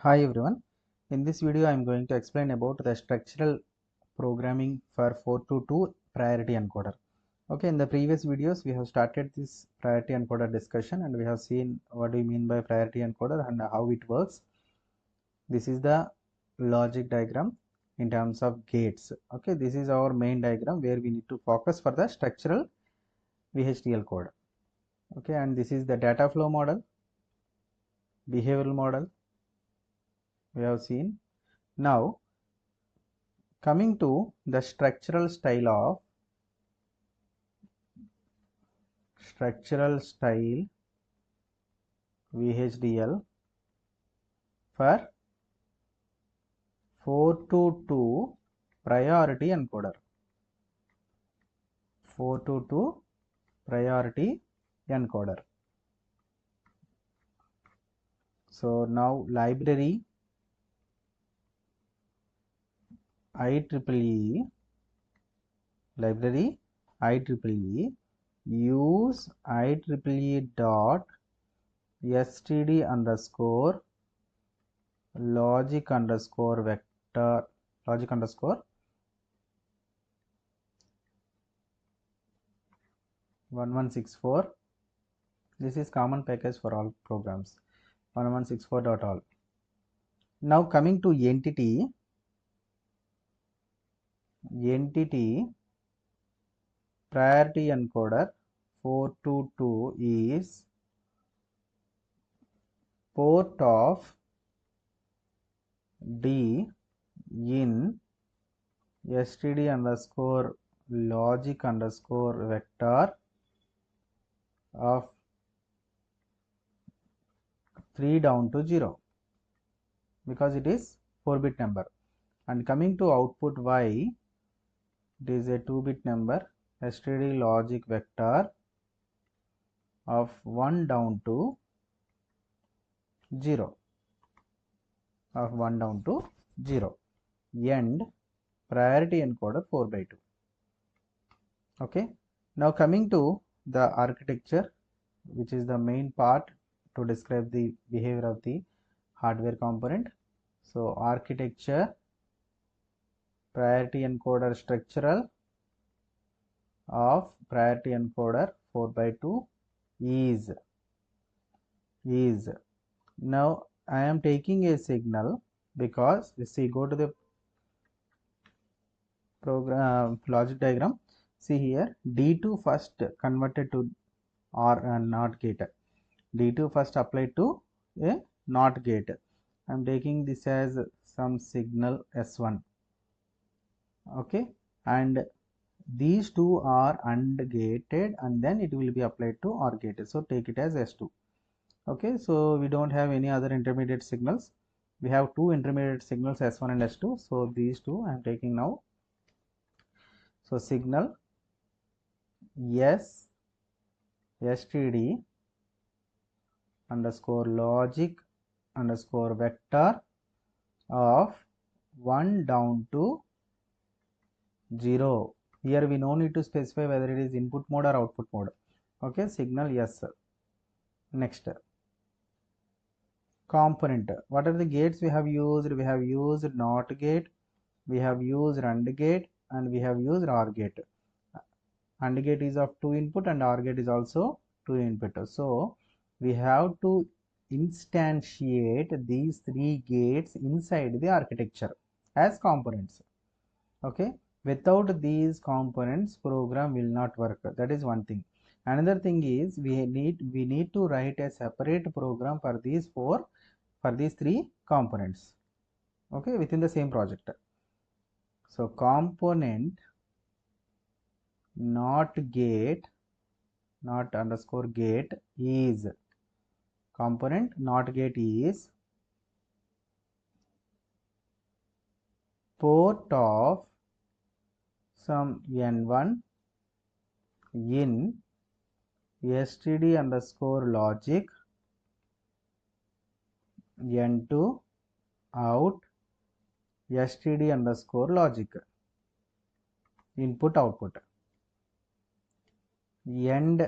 Hi everyone. In this video I am going to explain about the structural programming for 422 priority encoder. Okay, in the previous videos we have started this priority encoder discussion and we have seen what we mean by priority encoder and how it works. This is the logic diagram in terms of gates. Okay, this is our main diagram where we need to focus for the structural VHDL code. Okay, and this is the data flow model, behavioral model we have seen. Now coming to the structural style VHDL for 422 priority encoder. 422 priority encoder. So now library IEEE use IEEE dot std underscore logic underscore vector logic underscore 1164. This is common package for all programs. 1164.all. Now coming to entity priority encoder 422 is port of D in std underscore logic underscore vector of 3 down to 0 because it is 4-bit number. And coming to output Y, it is a 2-bit number std logic vector of 1 down to 0 end priority encoder 4/2. Okay, now coming to the architecture, which is the main part to describe the behavior of the hardware component. So architecture, priority encoder structural of priority encoder 4/2 is now I am taking a signal because see, go to the program logic diagram. See here, D2 first converted to or NOT gate. D2 first applied to a NOT gate. I am taking this as some signal S1. Okay, and these two are AND gated and then it will be applied to OR gate. So take it as S2. Okay, so we don't have any other intermediate signals. We have two intermediate signals S1 and S2. So these two I am taking now. So signal std underscore logic underscore vector of 1 down to 0. Here we no need to specify whether it is input mode or output mode. Okay, signal yes. Next, component. What are the gates we have used? We have used NOT gate, we have used AND gate, and we have used OR gate. AND gate is of 2 input and OR gate is also 2 input. So we have to instantiate these 3 gates inside the architecture as components. Okay, without these components program will not work. That is one thing. Another thing is we need to write a separate program for these 3 components, okay, within the same project. So component not gate not underscore gate is component not gate is port of some N1 in std underscore logic N2 out std underscore logic input output. End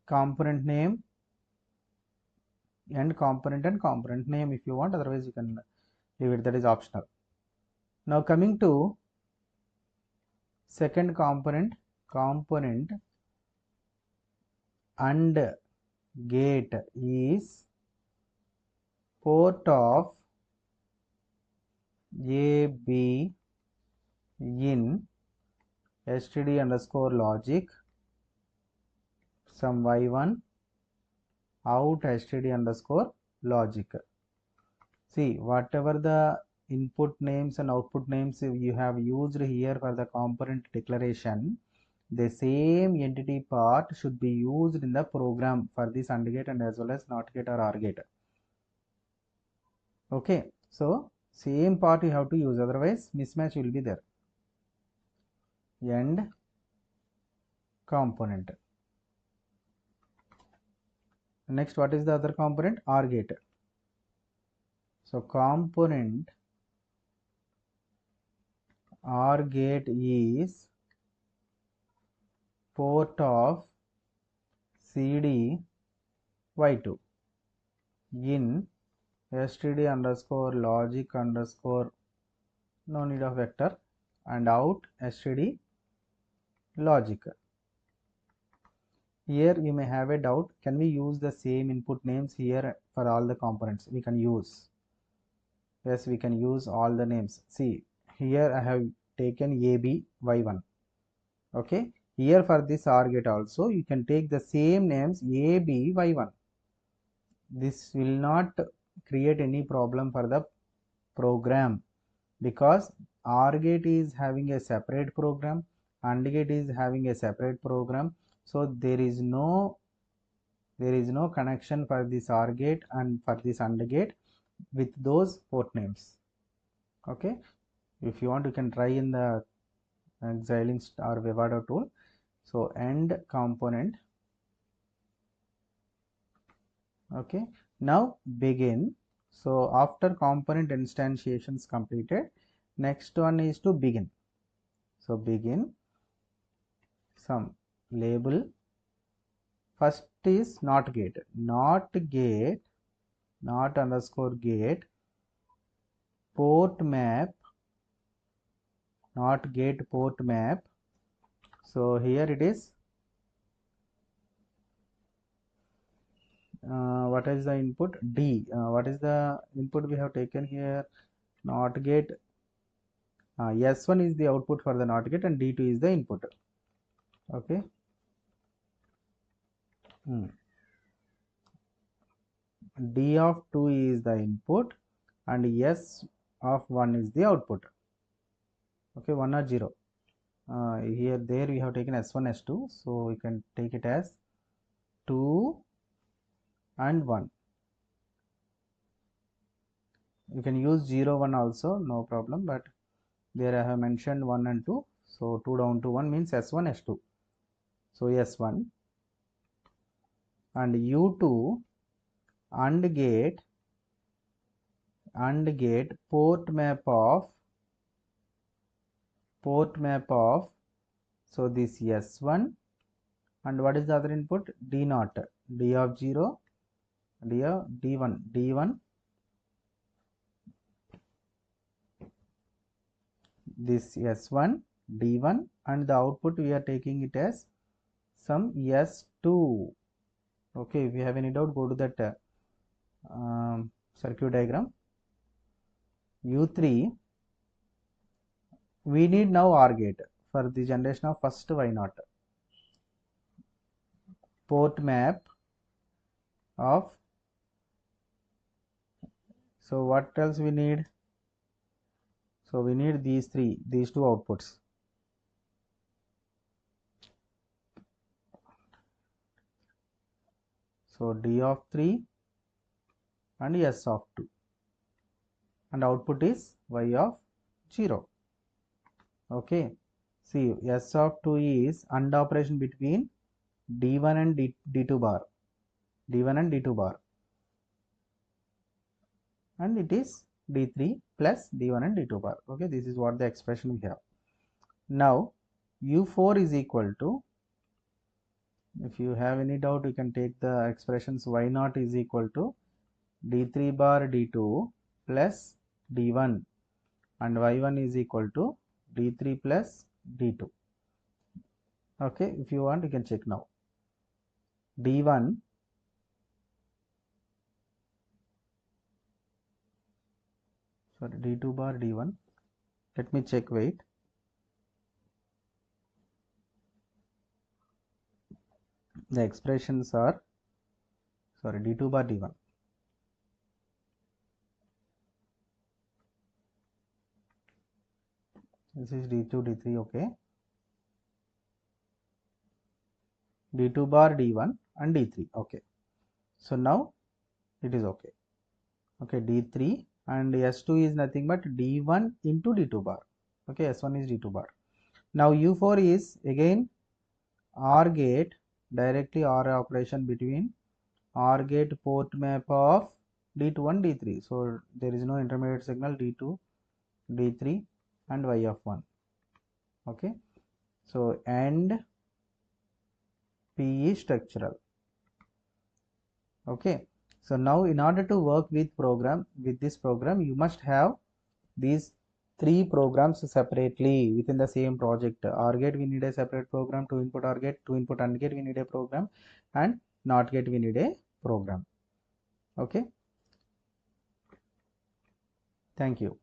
component name end component and component name if you want, otherwise you can leave it, that is optional. Now coming to second component, component AND gate is port of AB in std underscore logic some y1 out std underscore logic. See, whatever the input names and output names you have used here for the component declaration, the same entity part should be used in the program for this AND gate and as well as NOT gate or OR gate. Okay, so same part you have to use, otherwise mismatch will be there. End component. Next, what is the other component? OR gate. So component OR gate is port of CD y2 in std underscore logic underscore, no need of vector, and out std logic. Here you may have a doubt, can we use the same input names here for all the components? We can use. Yes, we can use all the names. See, here I have taken AB y1. Okay, here for this OR gate also you can take the same names AB y1. This will not create any problem for the program, because OR gate is having a separate program, AND gate is having a separate program, so there is no connection for this OR gate and for this AND gate with those port names. Okay, if you want you can try in the Xilinx or Vivado tool. So end component. Okay, now begin. So after component instantiations completed, next one is to begin. So begin some label. First is NOT gate, not underscore gate, port map, NOT gate port map. So here it is, what is the input? D. What is the input we have taken here? NOT gate. S1 is the output for the NOT gate and D2 is the input. Okay. D of 2 is the input and S of 1 is the output. Okay, 1 or 0. There we have taken S1, S2, so we can take it as 2 and 1. You can use 0, 1 also, no problem, but there I have mentioned 1 and 2, so 2 down to 1 means S1, S2. So S1 and U2 AND gate port map of, so this S1 and what is the other input? D0, D of 0, D of D1, this S1, D1, and the output we are taking it as some S2. Okay, if you have any doubt, go to that circuit diagram. U3, we need now OR gate for the generation of first Y0. Port map of, so what else we need? So we need these two outputs. So D of 3 and S of 2, and output is Y of 0. Okay, see, S of 2 is AND operation between D1 and D2 bar, and it is D3 plus D1 and D2 bar. Okay, this is what the expression we have. Now U4 is equal to, if you have any doubt you can take the expressions Y0 is equal to d3 bar d2 plus d1, and y1 is equal to d3 plus d2. Okay, if you want you can check now. D1 sorry d2 bar d1, let me check, wait. The expressions are, sorry, d2 bar d1, this is d2 d3. Okay, d2 bar d1 and d3. Okay, so now it is okay. Okay, d3 and s2 is nothing but d1 into d2 bar. Okay, s1 is d2 bar. Now u4 is again OR gate, directly OR operation between OR gate port map of d2 and d3. So there is no intermediate signal d2 d3 and y of 1. Okay, so and p is structural. Okay, so now in order to work with this program, you must have these three programs separately within the same project. OR gate we need a separate program, to input OR gate, to input AND gate we need a program, and NOT gate we need a program. Okay, thank you.